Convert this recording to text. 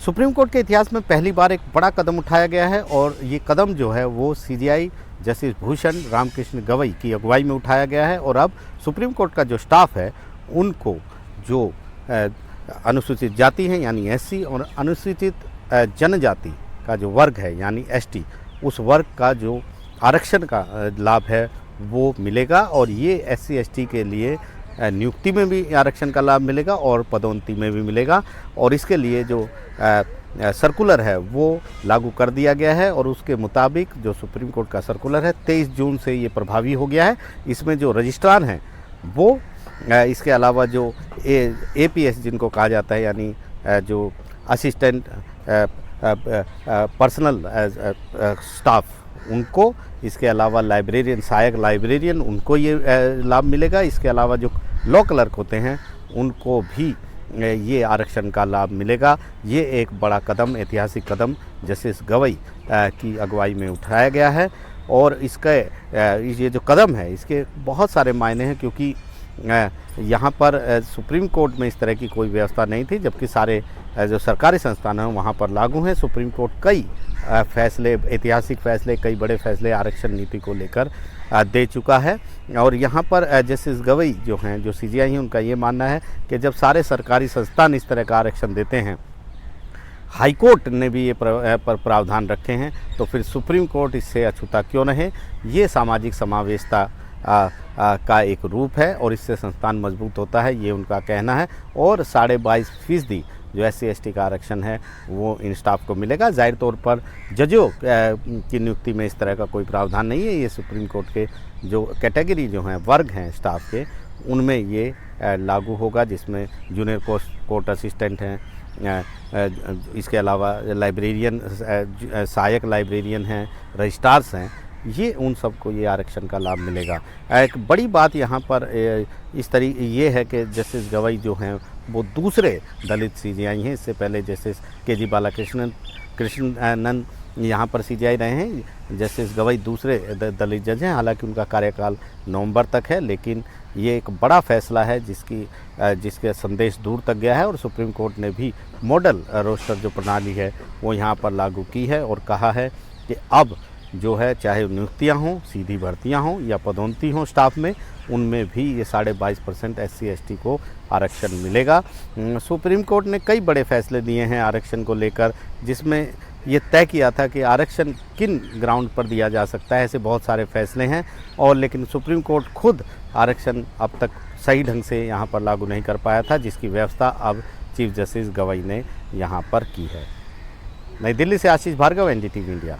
Supreme court के इतिहास में पहली बार एक बड़ा कदम उठाया गया है और ये कदम जो है वो सीजेआई जस्टिस भूषण रामकृष्ण गवई की अगुवाई में उठाया गया है। और अब सुप्रीम कोर्ट का जो स्टाफ है उनको जो अनुसूचित जाति हैं यानी एससी और अनुसूचित जनजाति का जो वर्ग है यानी एसटी, उस वर्ग का जो आरक्षण का लाभ है वो मिलेगा। और ये एससी एसटी के लिए नियुक्ति में भी आरक्षण का लाभ मिलेगा और पदोन्नति में भी मिलेगा। और इसके लिए जो सर्कुलर है वो लागू कर दिया गया है और उसके मुताबिक जो सुप्रीम कोर्ट का सर्कुलर है 23 जून से ये प्रभावी हो गया है। इसमें जो रजिस्ट्रार हैं वो इसके अलावा जो एपीएस जिनको कहा जाता है यानी जो असिस्टेंट पर्सनल स्टाफ, उनको, इसके अलावा लाइब्रेरियन, सहायक लाइब्रेरियन, उनको ये लाभ मिलेगा। इसके अलावा जो लॉ क्लर्क होते हैं उनको भी ये आरक्षण का लाभ मिलेगा। ये एक बड़ा कदम, ऐतिहासिक कदम जस्टिस गवई की अगुवाई में उठाया गया है। और इसका ये जो कदम है इसके बहुत सारे मायने हैं, क्योंकि यहाँ पर सुप्रीम कोर्ट में इस तरह की कोई व्यवस्था नहीं थी, जबकि सारे जो सरकारी संस्थान हैं वहाँ पर लागू हैं। सुप्रीम कोर्ट कई फैसले, ऐतिहासिक फैसले, कई बड़े फैसले आरक्षण नीति को लेकर दे चुका है। और यहाँ पर जस्टिस गवई जो हैं, जो सीजेआई हैं, उनका ये मानना है कि जब सारे सरकारी संस्थान इस तरह का आरक्षण देते हैं, हाई कोर्ट ने भी ये प्रावधान रखे हैं, तो फिर सुप्रीम कोर्ट इससे अछूता क्यों रहे। ये सामाजिक समावेशिता का एक रूप है और इससे संस्थान मजबूत होता है, ये उनका कहना है। और 22.5% जो एससी एसटी का आरक्षण है वो इन स्टाफ को मिलेगा। जाहिर तौर पर जजों की नियुक्ति में इस तरह का कोई प्रावधान नहीं है। ये सुप्रीम कोर्ट के जो कैटेगरी जो हैं, वर्ग हैं स्टाफ के, उनमें ये लागू होगा, जिसमें जूनियर कोर्ट असिस्टेंट हैं, इसके अलावा लाइब्रेरियन, सहायक लाइब्रेरियन हैं, रजिस्ट्रार्स हैं, ये उन सबको ये आरक्षण का लाभ मिलेगा। एक बड़ी बात यहाँ पर इस तरीके ये है कि जस्टिस गवई जो हैं वो दूसरे दलित सीजेआई हैं। इससे पहले जस्टिस के.जी. बालाकृष्णन यहाँ पर सीजेआई रहे हैं। जस्टिस गवई दूसरे दलित जज हैं, हालांकि उनका कार्यकाल नवंबर तक है, लेकिन ये एक बड़ा फैसला है जिसके संदेश दूर तक गया है। और सुप्रीम कोर्ट ने भी मॉडल रोस्टर जो प्रणाली है वो यहाँ पर लागू की है और कहा है कि अब जो है, चाहे नियुक्तियाँ हों, सीधी भर्तियाँ हों या पदोन्नति हों स्टाफ में, उनमें भी ये 22.5% एससी एसटी को आरक्षण मिलेगा। सुप्रीम कोर्ट ने कई बड़े फैसले दिए हैं आरक्षण को लेकर, जिसमें ये तय किया था कि आरक्षण किन ग्राउंड पर दिया जा सकता है। ऐसे बहुत सारे फैसले हैं और लेकिन सुप्रीम कोर्ट खुद आरक्षण अब तक सही ढंग से यहाँ पर लागू नहीं कर पाया था, जिसकी व्यवस्था अब चीफ जस्टिस गवई ने यहाँ पर की है। नई दिल्ली से आशीष भार्गव, एनडीटीवी इंडिया।